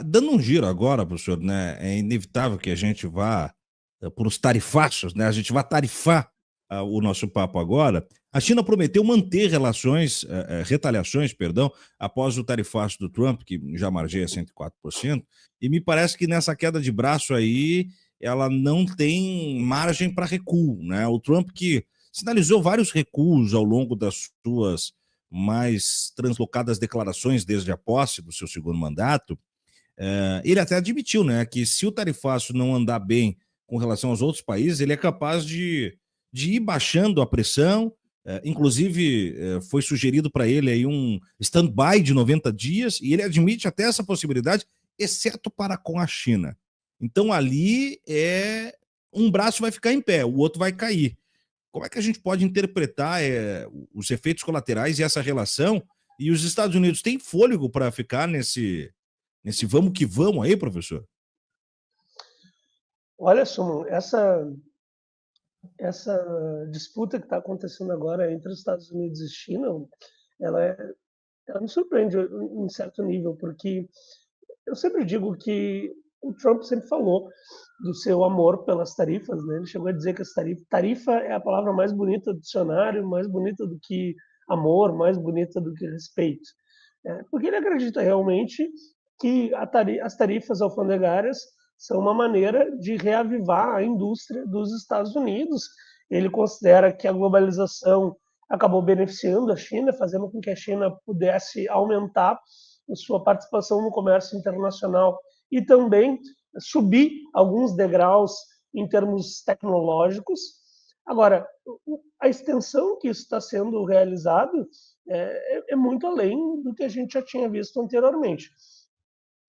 Dando um giro agora, professor, né, é inevitável que a gente vá por os tarifaços, né, a gente vai tarifar o nosso papo agora. A China prometeu manter retaliações, perdão, após o tarifaço do Trump, que já margeia 104%, e me parece que nessa queda de braço aí, ela não tem margem para recuo, né? O Trump que sinalizou vários recuos ao longo das suas mais translocadas declarações desde a posse do seu segundo mandato. Ele até admitiu, né, que se o tarifaço não andar bem com relação aos outros países, ele é capaz de ir baixando a pressão. Inclusive, foi sugerido para ele aí um stand-by de 90 dias, e ele admite até essa possibilidade, exceto para com a China. Então, ali um braço vai ficar em pé, o outro vai cair. Como é que a gente pode interpretar os efeitos colaterais e essa relação? E os Estados Unidos têm fôlego para ficar nesse vamos que vamos aí, professor? Olha, Sumo, essa disputa que está acontecendo agora entre os Estados Unidos e China, ela, é, ela me surpreende em certo nível, porque eu sempre digo que o Trump sempre falou do seu amor pelas tarifas, né? Ele chegou a dizer que tarifa é a palavra mais bonita do dicionário, mais bonita do que amor, mais bonita do que respeito. Porque ele acredita realmente que as tarifas alfandegárias são uma maneira de reavivar a indústria dos Estados Unidos. Ele considera que a globalização acabou beneficiando a China, fazendo com que a China pudesse aumentar sua participação no comércio internacional e também subir alguns degraus em termos tecnológicos. Agora, a extensão que isso está sendo realizado é muito além do que a gente já tinha visto anteriormente.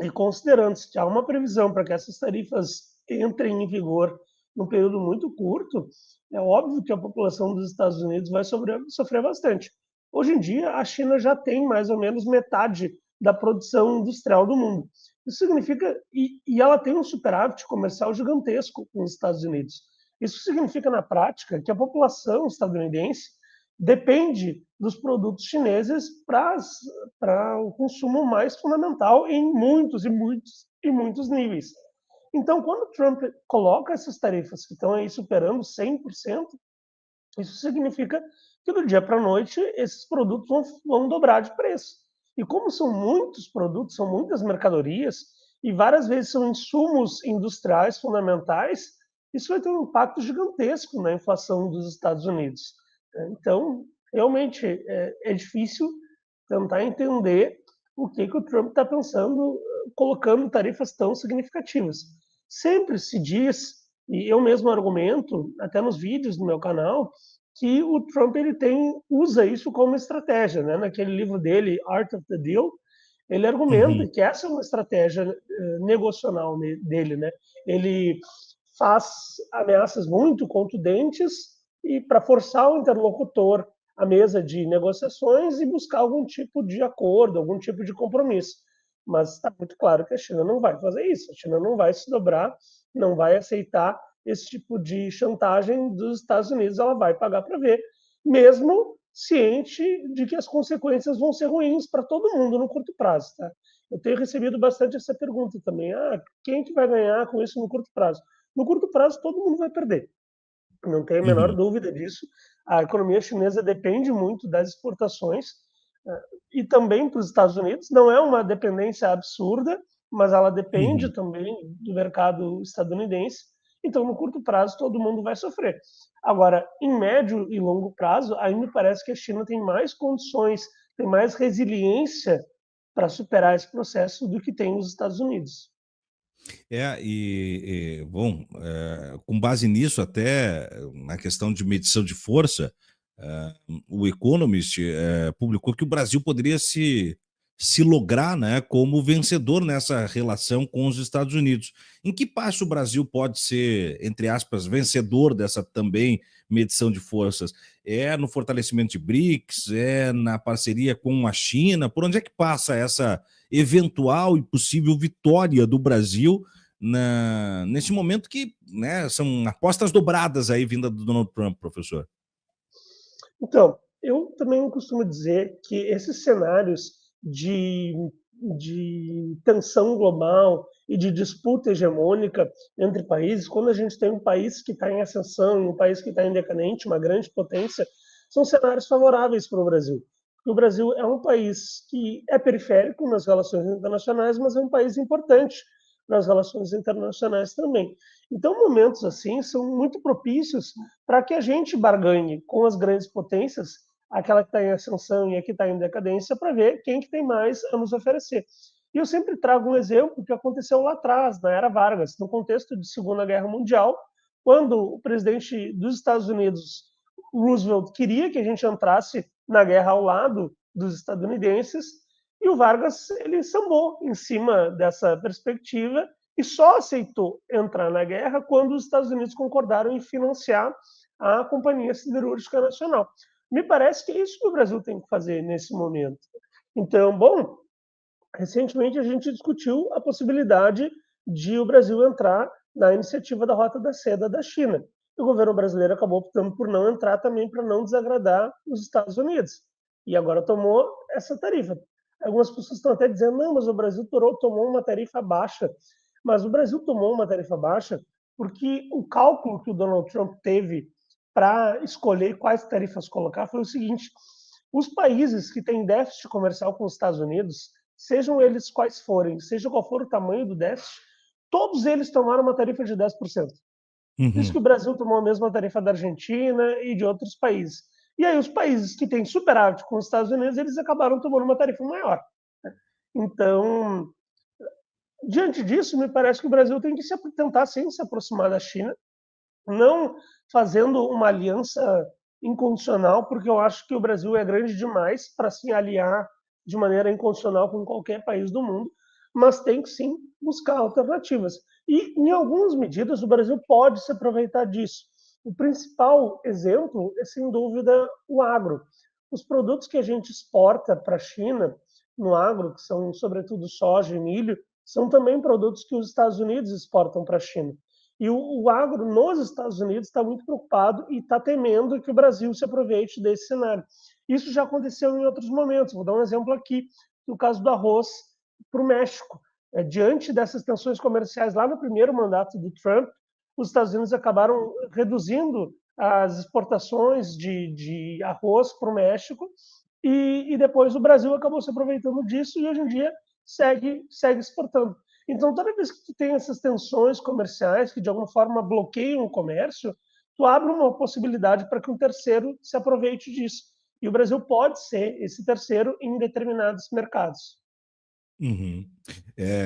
E considerando-se que há uma previsão para que essas tarifas entrem em vigor num período muito curto, é óbvio que a população dos Estados Unidos vai sofrer bastante. Hoje em dia, a China já tem mais ou menos metade da produção industrial do mundo. Isso significa, e ela tem um superávit comercial gigantesco com os Estados Unidos. Isso significa, na prática, que a população estadunidense depende dos produtos chineses para o consumo mais fundamental em muitos níveis. Então, quando o Trump coloca essas tarifas que estão aí superando 100%, isso significa que do dia para a noite esses produtos vão dobrar de preço. E como são muitos produtos, são muitas mercadorias, e várias vezes são insumos industriais fundamentais, isso vai ter um impacto gigantesco na inflação dos Estados Unidos. Então, realmente, é difícil tentar entender o que o Trump está pensando colocando tarifas tão significativas. Sempre se diz, e eu mesmo argumento, até nos vídeos do meu canal, que o Trump usa isso como estratégia. Né? Naquele livro dele, Art of the Deal, ele argumenta Uhum. que essa é uma estratégia negocional dele. Né? Ele faz ameaças muito contundentes e para forçar o interlocutor à mesa de negociações e buscar algum tipo de acordo, algum tipo de compromisso. Mas está muito claro que a China não vai fazer isso. A China não vai se dobrar, não vai aceitar esse tipo de chantagem dos Estados Unidos. Ela vai pagar para ver, mesmo ciente de que as consequências vão ser ruins para todo mundo no curto prazo. Tá? Eu tenho recebido bastante essa pergunta também. Quem que vai ganhar com isso no curto prazo? No curto prazo, todo mundo vai perder. Não tenho a menor Uhum. dúvida disso. A economia chinesa depende muito das exportações e também para os Estados Unidos. Não é uma dependência absurda, mas ela depende Uhum. também do mercado estadunidense. Então, no curto prazo, todo mundo vai sofrer. Agora, em médio e longo prazo, aí me parece que a China tem mais condições, tem mais resiliência para superar esse processo do que tem os Estados Unidos. Bom, com base nisso, até na questão de medição de força, é, o Economist publicou que o Brasil poderia se lograr, né, como vencedor nessa relação com os Estados Unidos. Em que passo o Brasil pode ser, entre aspas, vencedor dessa também medição de forças? É no fortalecimento de BRICS? É na parceria com a China? Por onde é que passa essa eventual e possível vitória do Brasil nesse momento que, né, são apostas dobradas aí vinda do Donald Trump, professor? Então, eu também costumo dizer que esses cenários de de tensão global e de disputa hegemônica entre países, quando a gente tem um país que está em ascensão e um país que está em decadente, uma grande potência, são cenários favoráveis para o Brasil. Porque o Brasil é um país que é periférico nas relações internacionais, mas é um país importante nas relações internacionais também. Então, momentos assim são muito propícios para que a gente barganhe com as grandes potências, aquela que está em ascensão e a que está em decadência, para ver quem que tem mais a nos oferecer. E eu sempre trago um exemplo que aconteceu lá atrás, na era Vargas, no contexto de Segunda Guerra Mundial, quando o presidente dos Estados Unidos, Roosevelt, queria que a gente entrasse na guerra ao lado dos estadunidenses, e o Vargas ele sambou em cima dessa perspectiva e só aceitou entrar na guerra quando os Estados Unidos concordaram em financiar a Companhia Siderúrgica Nacional. Me parece que é isso que o Brasil tem que fazer nesse momento. Então, bom, recentemente a gente discutiu a possibilidade de o Brasil entrar na iniciativa da Rota da Seda da China. O governo brasileiro acabou optando por não entrar também para não desagradar os Estados Unidos. E agora tomou essa tarifa. Algumas pessoas estão até dizendo, não, mas o Brasil tomou uma tarifa baixa. Mas o Brasil tomou uma tarifa baixa porque o cálculo que o Donald Trump teve para escolher quais tarifas colocar foi o seguinte: os países que têm déficit comercial com os Estados Unidos, sejam eles quais forem, seja qual for o tamanho do déficit, todos eles tomaram uma tarifa de 10%. Por isso que o Brasil tomou a mesma tarifa da Argentina e de outros países. E aí os países que têm superávit com os Estados Unidos, eles acabaram tomando uma tarifa maior. Então, diante disso, me parece que o Brasil tem que tentar sim se aproximar da China, não fazendo uma aliança incondicional, porque eu acho que o Brasil é grande demais para se aliar de maneira incondicional com qualquer país do mundo, mas tem que sim buscar alternativas. E, em algumas medidas, o Brasil pode se aproveitar disso. O principal exemplo é, sem dúvida, o agro. Os produtos que a gente exporta para a China no agro, que são sobretudo soja e milho, são também produtos que os Estados Unidos exportam para a China. E o agro nos Estados Unidos está muito preocupado e está temendo que o Brasil se aproveite desse cenário. Isso já aconteceu em outros momentos. Vou dar um exemplo aqui, no caso do arroz para o México. Diante dessas tensões comerciais, lá no primeiro mandato do Trump, os Estados Unidos acabaram reduzindo as exportações de arroz para o México e depois o Brasil acabou se aproveitando disso e hoje em dia segue exportando. Então, toda vez que tu tem essas tensões comerciais que de alguma forma bloqueiam o comércio, tu abre uma possibilidade para que um terceiro se aproveite disso. E o Brasil pode ser esse terceiro em determinados mercados. Uhum.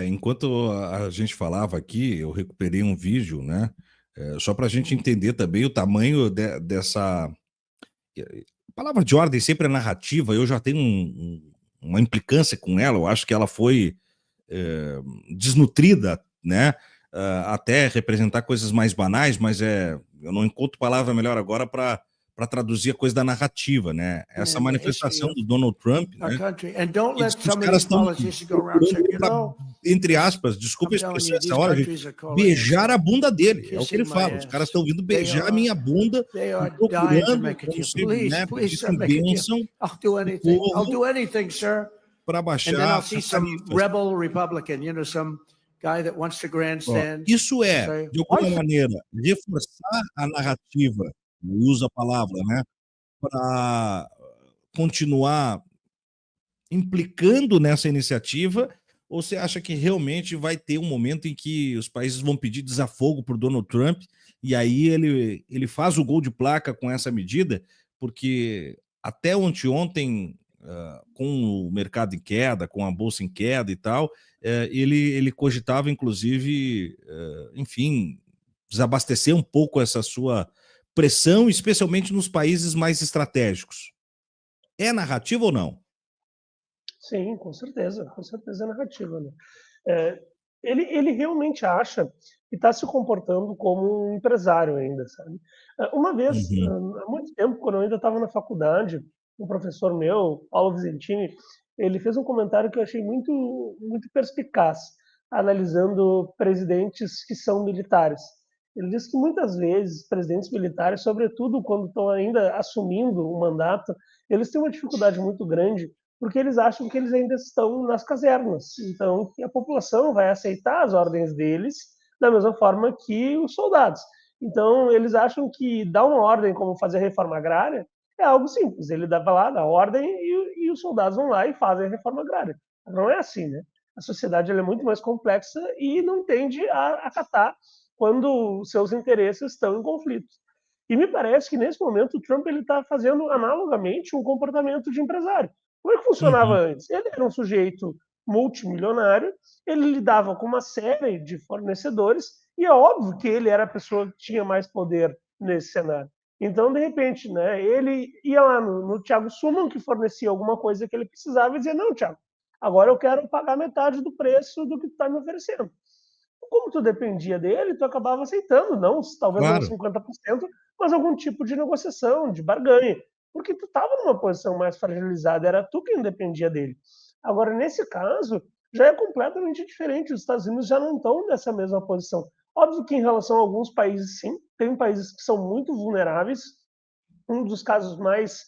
Enquanto a gente falava aqui, eu recuperei um vídeo, né? Só para a gente entender também o tamanho dessa. A palavra de ordem sempre é narrativa, eu já tenho uma implicância com ela, eu acho que ela foi desnutrida, né? Até representar coisas mais banais, mas eu não encontro palavra melhor agora para traduzir a coisa da narrativa, né? Essa manifestação do Donald Trump, né? E diz que os caras estão procurando ele para, entre aspas, desculpa a expressão essa hora, gente, beijar a bunda dele. É o que ele fala. Os caras estão vindo beijar a minha bunda e procurando, como se, né, pedissem bênção do povo para baixar as tarifas. Isso de alguma maneira, reforçar a narrativa, usa a palavra, né, para continuar implicando nessa iniciativa, ou você acha que realmente vai ter um momento em que os países vão pedir desafogo para o Donald Trump e aí ele faz o gol de placa com essa medida? Porque até ontem, com o mercado em queda, com a bolsa em queda e tal, ele cogitava, inclusive, enfim, desabastecer um pouco essa sua pressão, especialmente nos países mais estratégicos. É narrativa ou não? Sim, com certeza é narrativa, né? Ele realmente acha que está se comportando como um empresário ainda, sabe? Uma vez, Uhum. há muito tempo, quando eu ainda estava na faculdade, um professor meu, Paulo Vicentini, ele fez um comentário que eu achei muito perspicaz, analisando presidentes que são militares. Ele disse que muitas vezes presidentes militares, sobretudo quando estão ainda assumindo o mandato, eles têm uma dificuldade muito grande porque eles acham que eles ainda estão nas casernas. Então, que a população vai aceitar as ordens deles da mesma forma que os soldados. Então, eles acham que dar uma ordem como fazer reforma agrária é algo simples. Ele dá lá, dá ordem e os soldados vão lá e fazem a reforma agrária. Não é assim, né? A sociedade é muito mais complexa e não tende a acatar quando seus interesses estão em conflito. E me parece que, nesse momento, o Trump está fazendo analogamente um comportamento de empresário. Como é que funcionava Uhum. antes? Ele era um sujeito multimilionário, ele lidava com uma série de fornecedores, e é óbvio que ele era a pessoa que tinha mais poder nesse cenário. Então, de repente, né, ele ia lá no Thiago Suman, que fornecia alguma coisa que ele precisava, e dizia: não, Thiago, agora eu quero pagar metade do preço do que tu está me oferecendo. Como tu dependia dele, tu acabava aceitando, não, talvez não Claro. 50%, mas algum tipo de negociação, de barganha, porque tu estava numa posição mais fragilizada, era tu quem dependia dele. Agora, nesse caso, já é completamente diferente, os Estados Unidos já não estão nessa mesma posição. Óbvio que em relação a alguns países, sim, tem países que são muito vulneráveis, um dos casos mais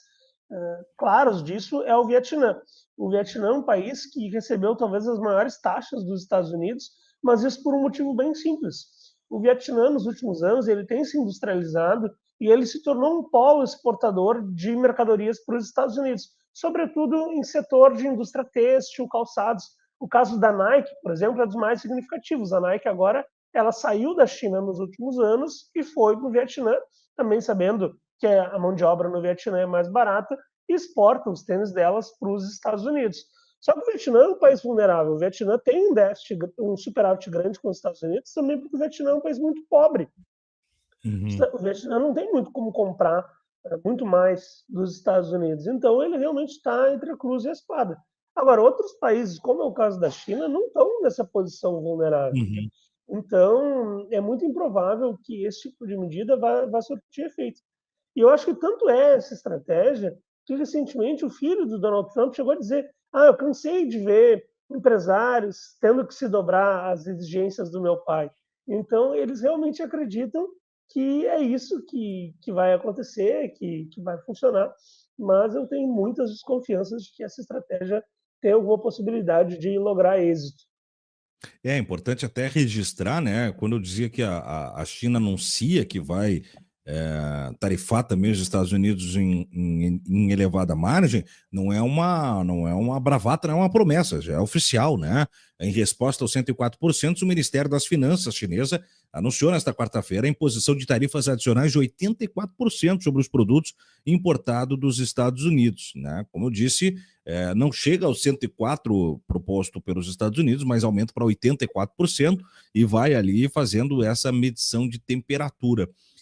claros disso é o Vietnã. O Vietnã é um país que recebeu talvez as maiores taxas dos Estados Unidos, mas isso por um motivo bem simples. O Vietnã, nos últimos anos, ele tem se industrializado e ele se tornou um polo exportador de mercadorias para os Estados Unidos, sobretudo em setor de indústria têxtil, calçados. O caso da Nike, por exemplo, é dos mais significativos. A Nike agora ela saiu da China nos últimos anos e foi para o Vietnã, também sabendo que a mão de obra no Vietnã é mais barata, e exporta os tênis delas para os Estados Unidos. Só que o Vietnã é um país vulnerável. O Vietnã tem um déficit, um superávit grande com os Estados Unidos, também porque o Vietnã é um país muito pobre. Uhum. O Vietnã não tem muito como comprar muito mais dos Estados Unidos. Então, ele realmente está entre a cruz e a espada. Agora, outros países, como é o caso da China, não estão nessa posição vulnerável. Uhum. Então, é muito improvável que esse tipo de medida vá surtir efeito. E eu acho que tanto é essa estratégia que recentemente o filho do Donald Trump chegou a dizer: eu cansei de ver empresários tendo que se dobrar às exigências do meu pai. Então, eles realmente acreditam que é isso que vai acontecer, que vai funcionar, mas eu tenho muitas desconfianças de que essa estratégia tem alguma possibilidade de lograr êxito. É importante até registrar, né? Quando eu dizia que a China anuncia que vai tarifar também os Estados Unidos em elevada margem, não é uma bravata, não é uma promessa, já é oficial, né? Em resposta aos 104%, o Ministério das Finanças chinesa anunciou nesta quarta-feira a imposição de tarifas adicionais de 84% sobre os produtos importados dos Estados Unidos, né? Como eu disse, não chega aos 104% proposto pelos Estados Unidos, mas aumenta para 84% e vai ali fazendo essa medição de temperatura.